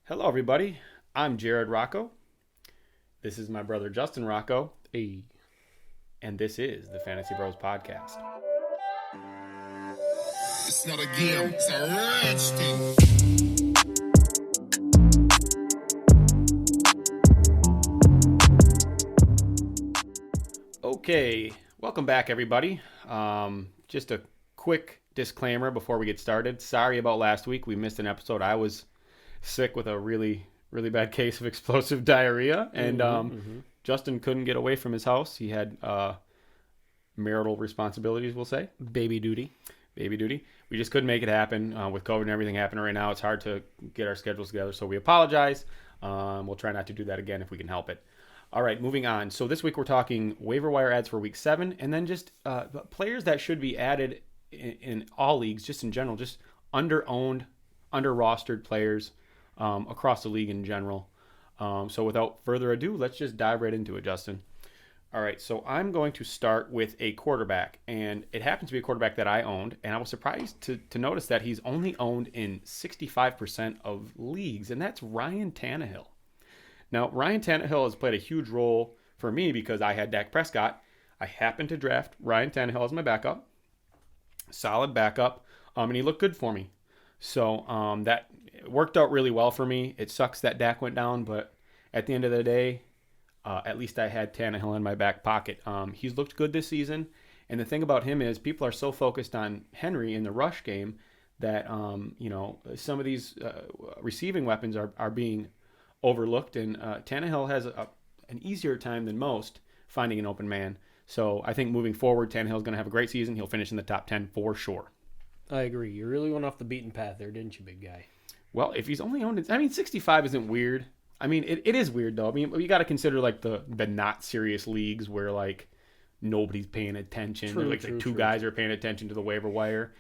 Hello, everybody. I'm Jared Rocco. This is my brother Justin Rocco. Hey. And this is the Fantasy Bros Podcast. It's not a game, it's a rich thing. Okay, welcome back, everybody. Just a quick disclaimer before we get started. Sorry about last week. We missed an episode. I was sick with a really bad case of explosive diarrhea, and Justin couldn't get away from his house. He had marital responsibilities, we'll say. Baby duty. We just couldn't make it happen with COVID and everything happening right now. It's hard to get our schedules together, so we apologize. We'll try not to do that again if we can help it. All right, moving on. So this week we're talking waiver wire ads for week 7, and then just players that should be added in all leagues, just in general, just under-owned, under-rostered players across the league in general. So without further ado, let's just dive right into it, Justin. All right, so I'm going to start with a quarterback, and it happens to be a quarterback that I owned, and I was surprised to notice that he's only owned in 65% of leagues, and that's Ryan Tannehill. Now, Ryan Tannehill has played a huge role for me because I had Dak Prescott. I happened to draft Ryan Tannehill as my backup, solid backup, and he looked good for me. So that worked out really well for me. It sucks that Dak went down, but at the end of the day, at least I had Tannehill in my back pocket. He's looked good this season, and the thing about him is people are so focused on Henry in the rush game that some of these receiving weapons are being overlooked, and Tannehill has an easier time than most finding an open man. So I think moving forward, Tannehill's going to have a great season. He'll finish in the top 10 for sure. I agree. You really went off the beaten path there, didn't you, big guy? Well, if he's only owned, 65 isn't weird. I mean, it is weird though. I mean, you got to consider like the not serious leagues where like nobody's paying attention. True, two guys are paying attention to the waiver wire.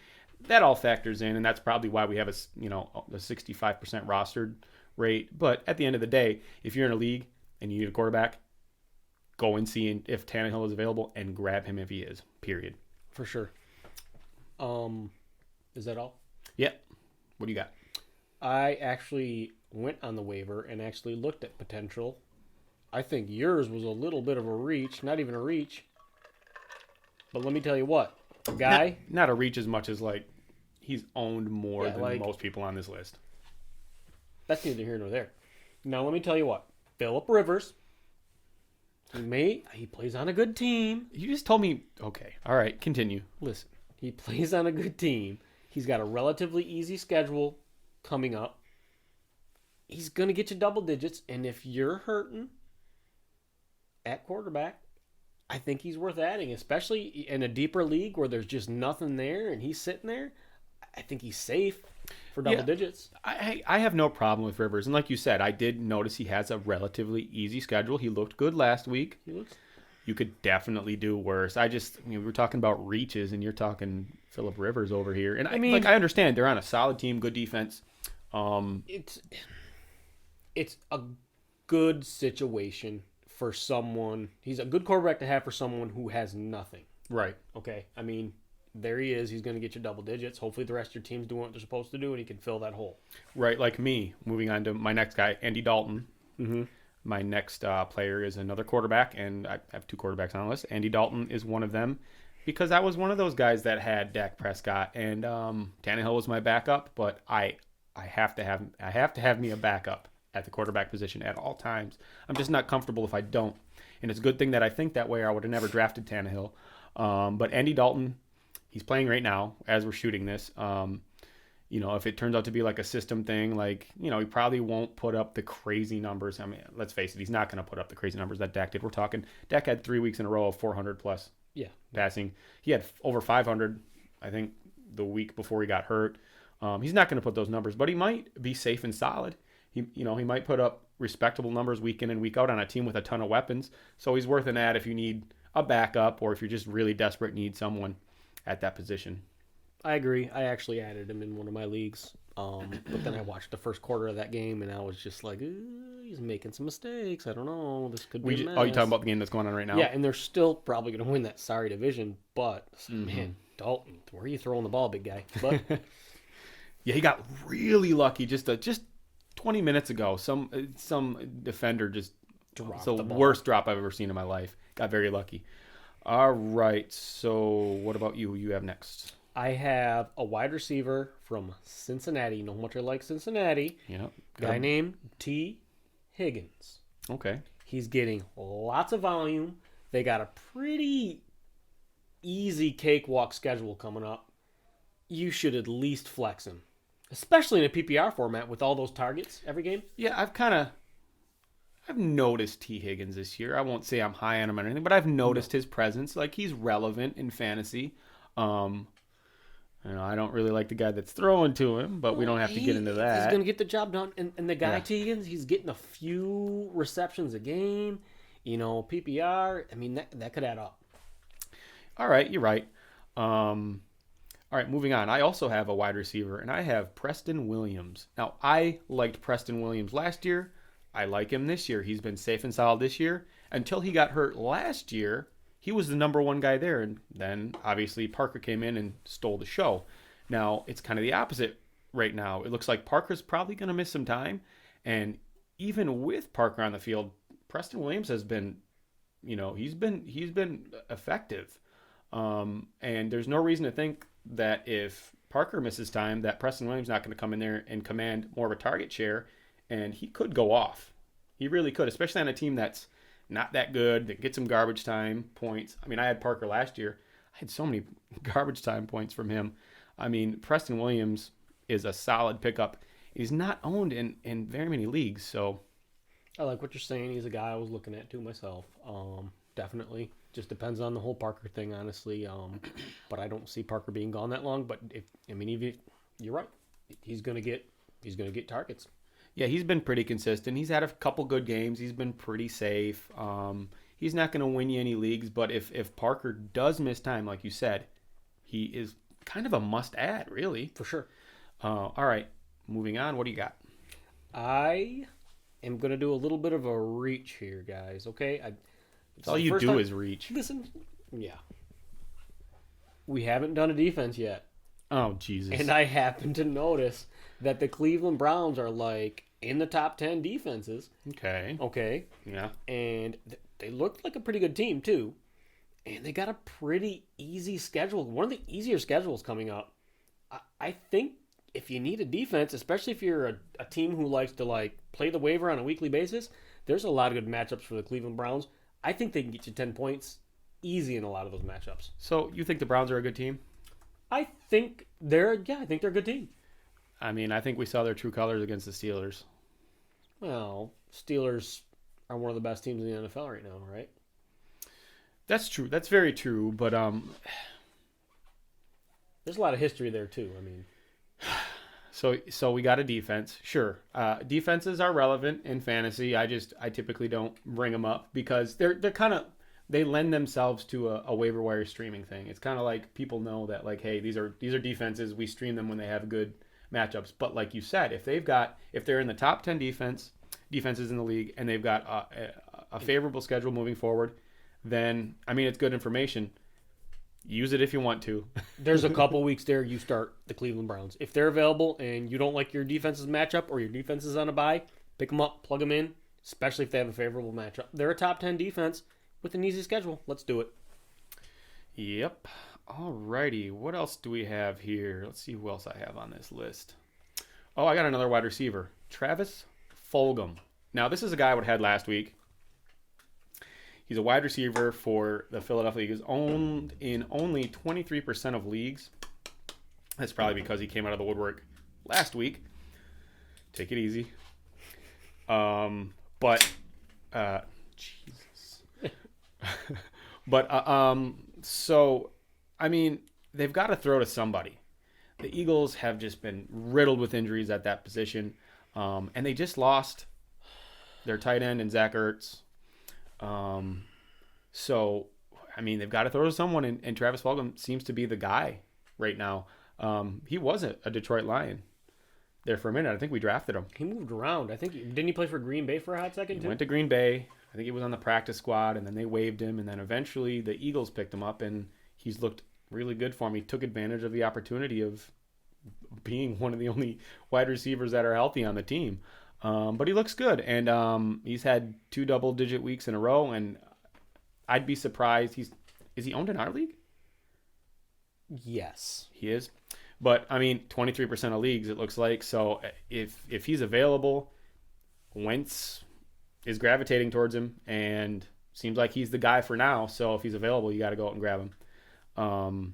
That all factors in, and that's probably why we have a 65% rostered rate. But at the end of the day, if you're in a league and you need a quarterback, go and see if Tannehill is available and grab him if he is, period. For sure. Is that all? Yeah. What do you got? I actually went on the waiver and actually looked at potential. I think yours was a little bit of a reach, not even a reach. But let me tell you what, guy. Not a reach as much as like he's owned more than most people on this list. That's neither here nor there. Now let me tell you what, Phillip Rivers. He plays on a good team. You just told me. Okay, all right, continue. Listen, he plays on a good team. He's got a relatively easy schedule coming up. He's going to get you double digits, and if you're hurting at quarterback, I think he's worth adding, especially in a deeper league where there's just nothing there and he's sitting there. I think he's safe for double digits. I have no problem with Rivers, and like you said, I did notice he has a relatively easy schedule. He looked good last week. You could definitely do worse. We were talking about reaches, and you're talking Phillip Rivers over here. And I mean, I understand they're on a solid team, good defense. It's a good situation for someone. He's a good quarterback to have for someone who has nothing. Right. Okay. I mean, there he is. He's going to get you double digits. Hopefully the rest of your team's doing what they're supposed to do, and he can fill that hole. Right, like me. Moving on to my next guy, Andy Dalton. Mm-hmm. My next player is another quarterback, and I have two quarterbacks on the list. Andy Dalton is one of them because I was one of those guys that had Dak Prescott, and Tannehill was my backup, but I have to have me a backup at the quarterback position at all times. I'm just not comfortable if I don't, and it's a good thing that I think that way, or I would have never drafted Tannehill. But Andy Dalton, he's playing right now as we're shooting this. If it turns out to be like a system thing, he probably won't put up the crazy numbers. I mean, let's face it, he's not going to put up the crazy numbers that Dak did. We're talking, Dak had 3 weeks in a row of 400 plus passing. He had over 500, I think, the week before he got hurt. He's not going to put those numbers, but he might be safe and solid. He might put up respectable numbers week in and week out on a team with a ton of weapons. So he's worth an ad if you need a backup or if you're just really desperate, need someone at that position. I agree. I actually added him in one of my leagues. But then I watched the first quarter of that game, and I was just like, he's making some mistakes. I don't know. This could be a mess. Oh, you're talking about the game that's going on right now? Yeah, and they're still probably going to win that sorry division. But, man, Dalton, where are you throwing the ball, big guy? But yeah, he got really lucky. Just 20 minutes ago, some defender just Dropped it's the the ball. worst drop I've ever seen in my life. Got very lucky. All right. So what about you? Who you have next? I have a wide receiver from Cincinnati. You know how much I like Cincinnati. Yeah. Guy named T. Higgins. Okay. He's getting lots of volume. They got a pretty easy cakewalk schedule coming up. You should at least flex him, especially in a PPR format with all those targets every game. Yeah, I've noticed T. Higgins this year. I won't say I'm high on him or anything, but I've noticed his presence. Like, he's relevant in fantasy. I don't really like the guy that's throwing to him, but we don't have to get into that. He's going to get the job done. And the guy, Yeah. T. Higgins, he's getting a few receptions a game. PPR. I mean, that could add up. All right, you're right. All right, moving on. I also have a wide receiver, and I have Preston Williams. Now, I liked Preston Williams last year. I like him this year. He's been safe and solid this year. Until he got hurt last year, he was the number one guy there. And then, obviously, Parker came in and stole the show. Now, it's kind of the opposite right now. It looks like Parker's probably going to miss some time. And even with Parker on the field, Preston Williams has been, he's been effective. And there's no reason to think that if Parker misses time, that Preston Williams not going to come in there and command more of a target share, and he could go off. He really could, especially on a team that's not that good, that gets some garbage time points. I mean, I had Parker last year. I had so many garbage time points from him. I mean, Preston Williams is a solid pickup. He's not owned in very many leagues, so I like what you're saying. He's a guy I was looking at too myself. Definitely. Just depends on the whole Parker thing, honestly. But I don't see Parker being gone that long. But you're right. He's gonna get targets. yeah, he's been pretty consistent. He's had a couple good games. He's been pretty safe. He's not going to win you any leagues, but if Parker does miss time, like you said, he is kind of a must-add, really. For sure. All right, moving on. What do you got? I am gonna do a little bit of a reach here, guys. Okay. All you do is reach. Listen. Yeah. We haven't done a defense yet. Oh, Jesus. And I happen to notice that the Cleveland Browns are like in the top 10 defenses. Okay. Okay. Yeah. And they looked like a pretty good team, too. And they got a pretty easy schedule. One of the easier schedules coming up. I think if you need a defense, especially if you're a team who likes to play the waiver on a weekly basis, there's a lot of good matchups for the Cleveland Browns. I think they can get you 10 points easy in a lot of those matchups. So you think the Browns are a good team? I think they're a good team. I mean, I think we saw their true colors against the Steelers. Well, Steelers are one of the best teams in the NFL right now, right? That's true. That's very true. But there's a lot of history there too. I mean, so we got a defense. Sure, defenses are relevant in fantasy. I typically don't bring them up because they're kind of they lend themselves to a waiver wire streaming thing. It's kind of like people know that hey, these are defenses. We stream them when they have good matchups. But like you said, if they're in the top 10 defenses in the league and they've got a favorable schedule moving forward, then I mean it's good information. Use it if you want to. there's a couple weeks there you start the Cleveland Browns. If they're available and you don't like your defense's matchup or your defense is on a bye, pick them up, plug them in, especially if they have a favorable matchup. They're a top 10 defense with an easy schedule. Let's do it. Yep. Alrighty. What else do we have here? Let's see who else I have on this list. Oh, I got another wide receiver. Travis Fulgham. Now, this is a guy I would have had last week. He's a wide receiver for the Philadelphia Eagles, owned in only 23% of leagues. That's probably because he came out of the woodwork last week. Take it easy. Jesus. So, I mean, they've got to throw to somebody. The Eagles have just been riddled with injuries at that position. And they just lost their tight end and Zach Ertz. So, I mean, they've got to throw to someone, and Travis Fulgham seems to be the guy right now. He was a Detroit Lion there for a minute. I think we drafted him. He moved around. Didn't he play for Green Bay for a hot second, He went to Green Bay. I think he was on the practice squad, and then they waived him, and then eventually the Eagles picked him up, and he's looked really good for him. He took advantage of the opportunity of being one of the only wide receivers that are healthy on the team. But he looks good, and he's had 2 double-digit weeks in a row, and I'd be surprised. Is he owned in our league? Yes. He is. But, I mean, 23% of leagues, it looks like. So if he's available, Wentz is gravitating towards him, and seems like he's the guy for now. So if he's available, you got to go out and grab him.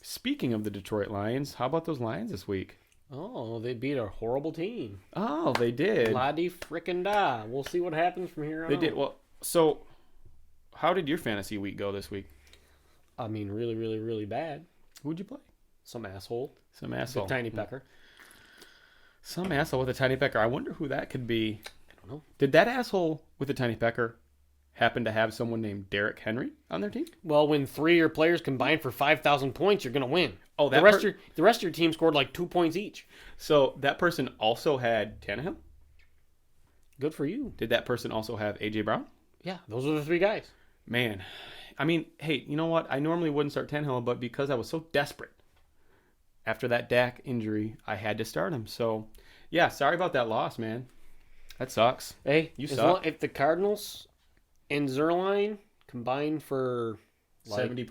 Speaking of the Detroit Lions, how about those Lions this week? Oh, they beat a horrible team. Oh, they did. La-di frickin' da. We'll see what happens from here on They out. did. Well, so how did your fantasy week go this week? I mean, really, really, really bad. Who'd you play? Some asshole. Some The asshole. tiny pecker. Some asshole with a tiny pecker. I wonder who that could be. I don't know. Did that asshole with the tiny pecker happen to have someone named Derrick Henry on their team? Well, when 3 of your players combine for 5,000 points, you're going to win. Oh, the rest of your team scored like 2 points each. So that person also had Tannehill? Good for you. Did that person also have A.J. Brown? Yeah, those are the 3 guys. Man, I mean, hey, you know what? I normally wouldn't start Tannehill, but because I was so desperate after that Dak injury, I had to start him. So, yeah, sorry about that loss, man. That sucks. Hey, You as suck. long, if the Cardinals and Zerline combine for like 70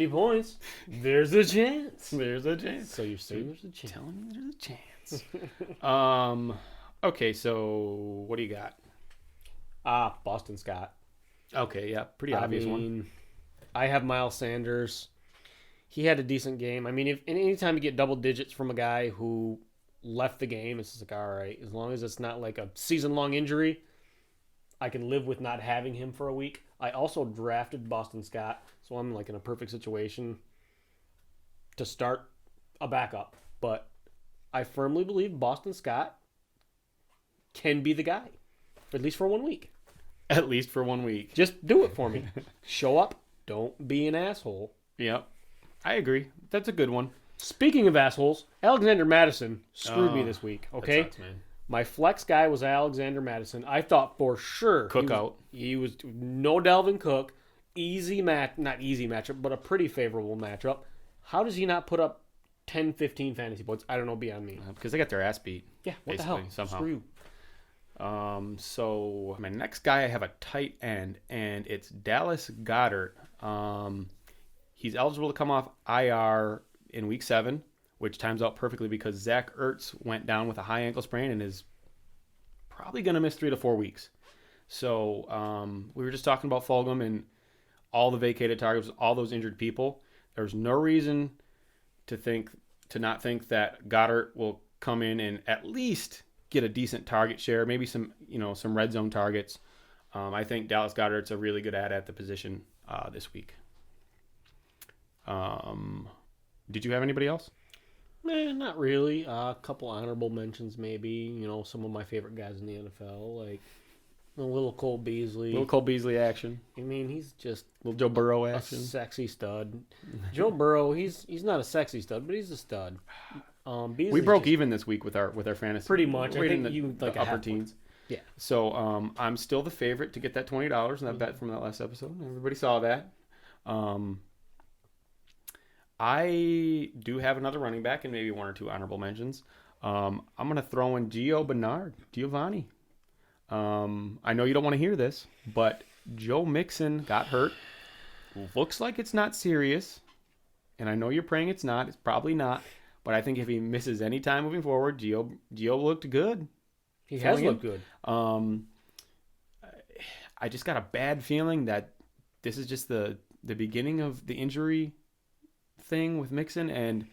points, there's a chance. There's a chance. So you're saying there's a chance. Telling me there's a chance. Okay, so what do you got? Boston Scott. Okay, yeah, pretty obvious one. I have Miles Sanders. He had a decent game. I mean, if anytime you get double digits from a guy who left the game, it's just like, all right, as long as it's not like a season-long injury, I can live with not having him for a week. I also drafted Boston Scott, so I'm like in a perfect situation to start a backup. But I firmly believe Boston Scott can be the guy, at least for 1 week. At least for 1 week. Just do it for me. Show up. Don't be an asshole. Yep. I agree. That's a good one. Speaking of assholes, Alexander Madison screwed me this week. Okay, That sucks, man. my flex guy was Alexander Madison. I thought for sure He was no Dalvin Cook. Not easy matchup, but a pretty favorable matchup. How does he not put up 10, 15 fantasy points? I don't know. Beyond me. Because they got their ass beat. Yeah. What the basically, hell? somehow. Screw you. So my next guy, I have a tight end, and it's Dallas Goedert. He's eligible to come off IR in week 7, which times out perfectly because Zach Ertz went down with a high ankle sprain and is probably going to miss 3 to 4 weeks. So we were just talking about Fulgham and all the vacated targets, all those injured people. There's no reason to not think that Goddard will come in and at least get a decent target share, maybe some red zone targets. I think Dallas Goedert's a really good at the position this week. Did you have anybody else? Not really. A couple honorable mentions, maybe. Some of my favorite guys in the NFL, like a little Cole Beasley. Little Cole Beasley action. I mean, he's just Little Joe Burrow a action. sexy stud. Joe Burrow, he's not a sexy stud, but he's a stud. Beasley's We broke just even this week with our fantasy. pretty much. Right I in think you like the a upper half point. teens. Yeah. So I'm still the favorite to get that $20 in that bet from that last episode. Everybody saw that. I do have another running back and maybe 1 or 2 honorable mentions. I'm going to throw in Giovanni. I know you don't want to hear this, but Joe Mixon got hurt. Looks like it's not serious. And I know you're praying it's not. It's probably not. But I think if he misses any time moving forward, Gio looked good. He has looked good. I just got a bad feeling that this is just the beginning of the injury thing with Mixon, and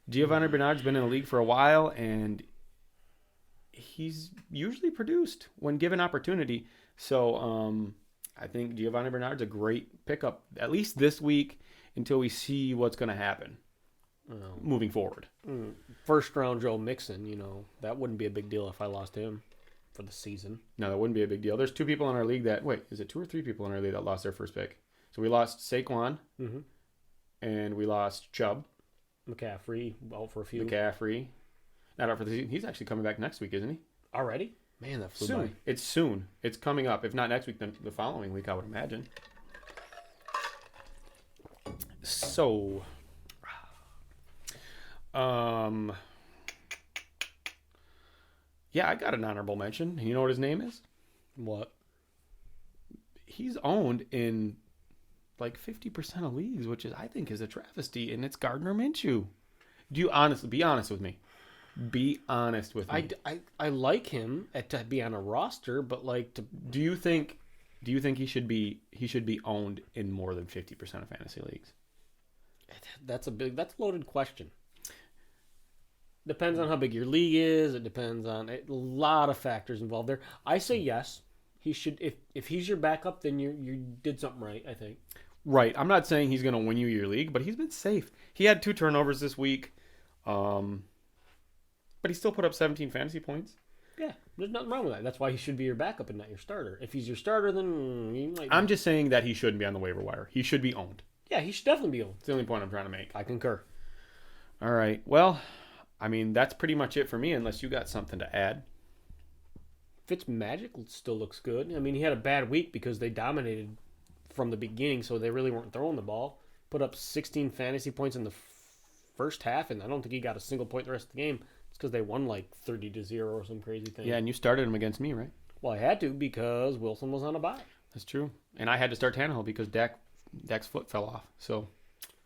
Giovanni Bernard's been in the league for a while, and he's usually produced when given opportunity. So I think Giovanni Bernard's a great pickup, at least this week, until we see what's going to happen moving forward. First round Joe Mixon, that wouldn't be a big deal if I lost him for the season. No, that wouldn't be a big deal. There's 2 people in our league is it 2 or 3 people in our league that lost their first pick? So we lost Saquon, and we lost Chubb. McCaffrey out for a few. McCaffrey. Not out for the season. He's actually coming back next week, isn't he? Already? Man, that flew by. Soon. It's soon. It's coming up. If not next week, then the following week, I would imagine. So, Yeah, I got an honorable mention. You know what his name is? What? He's owned in like 50% of leagues, which is I think is a travesty, and it's Gardner Minshew. Do you honestly be honest with me? Be honest with me. I like him to be on a roster, but like to Do you think he should be owned in more than 50% of fantasy leagues? that's a loaded question. Depends on how big your league is. It depends on a lot of factors involved there. I say yes. He should. If he's your backup, then you did something right, I think. Right. I'm not saying he's going to win you your league, but he's been safe. He had 2 turnovers this week, but he still put up 17 fantasy points. Yeah, there's nothing wrong with that. That's why he should be your backup and not your starter. If he's your starter, then he might. I'm just saying that he shouldn't be on the waiver wire. He should be owned. Yeah, he should definitely be owned. It's the only point I'm trying to make. I concur. All right. Well, I mean, that's pretty much it for me, unless you got something to add. Fitzmagic still looks good. I mean, he had a bad week because they dominated from the beginning, so they really weren't throwing the ball. Put up 16 fantasy points in the first half, and I don't think he got a single point the rest of the game. It's because they won like 30-0 or some crazy thing. Yeah, and you started him against me, right? Well, I had to because Wilson was on a bye. That's true. And I had to start Tannehill because Dak's foot fell off. So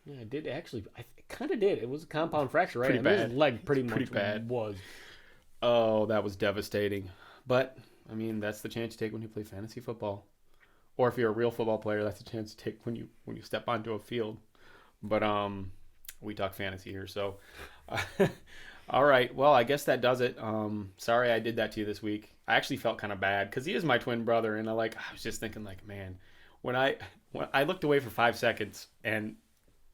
Yeah, I did actually. I kind of did. It was a compound fracture, right? Pretty I mean, bad. his leg pretty Pretty much bad. was. oh, that was devastating. But I mean, that's the chance you take when you play fantasy football. Or if you're a real football player, that's the chance you take when you step onto a field. But we talk fantasy here, so all right. Well, I guess that does it. Sorry I did that to you this week. I actually felt kind of bad because he is my twin brother, and I was just thinking like, man, when I looked away for 5 seconds and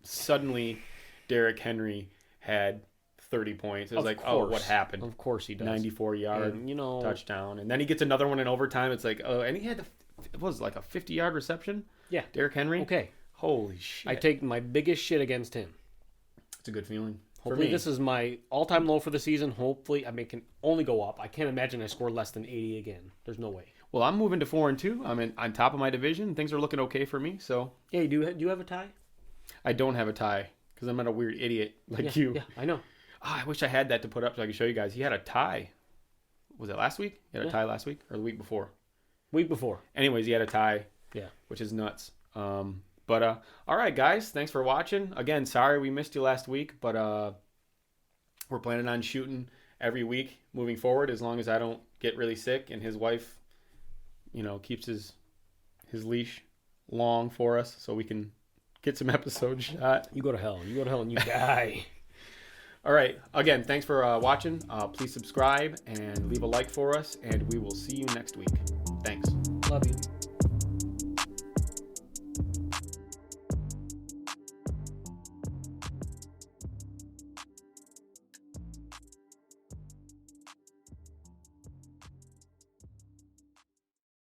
suddenly Derrick Henry had 30 points. It was like, oh, what happened? Of course he does. 94-yard And, touchdown, and then he gets another one in overtime. It's like, oh, and he had it was like a 50-yard reception. Yeah. Derrick Henry. Okay. Holy shit! I take my biggest shit against him. It's a good feeling. Hopefully this is my all-time low for the season. Hopefully, I mean, it can only go up. I can't imagine I score less than 80 again. There's no way. Well, I'm moving to 4-2. I'm on top of my division. Things are looking okay for me. So Yeah, do you have a tie? I don't have a tie because I'm not a weird idiot like you. Yeah, I know. I wish I had that to put up so I could show you guys. He had a tie. Was it last week? He had a Yeah. tie last week or the week before? Week before. Anyways, he had a tie. Yeah. Which is nuts. But all right, guys, thanks for watching. Again, sorry we missed you last week, but we're planning on shooting every week moving forward as long as I don't get really sick and his wife, keeps his leash long for us so we can get some episodes shot. You go to hell. You go to hell and you die. All right. Again, thanks for watching. Please subscribe and leave a like for us, and we will see you next week. Thanks. Love you.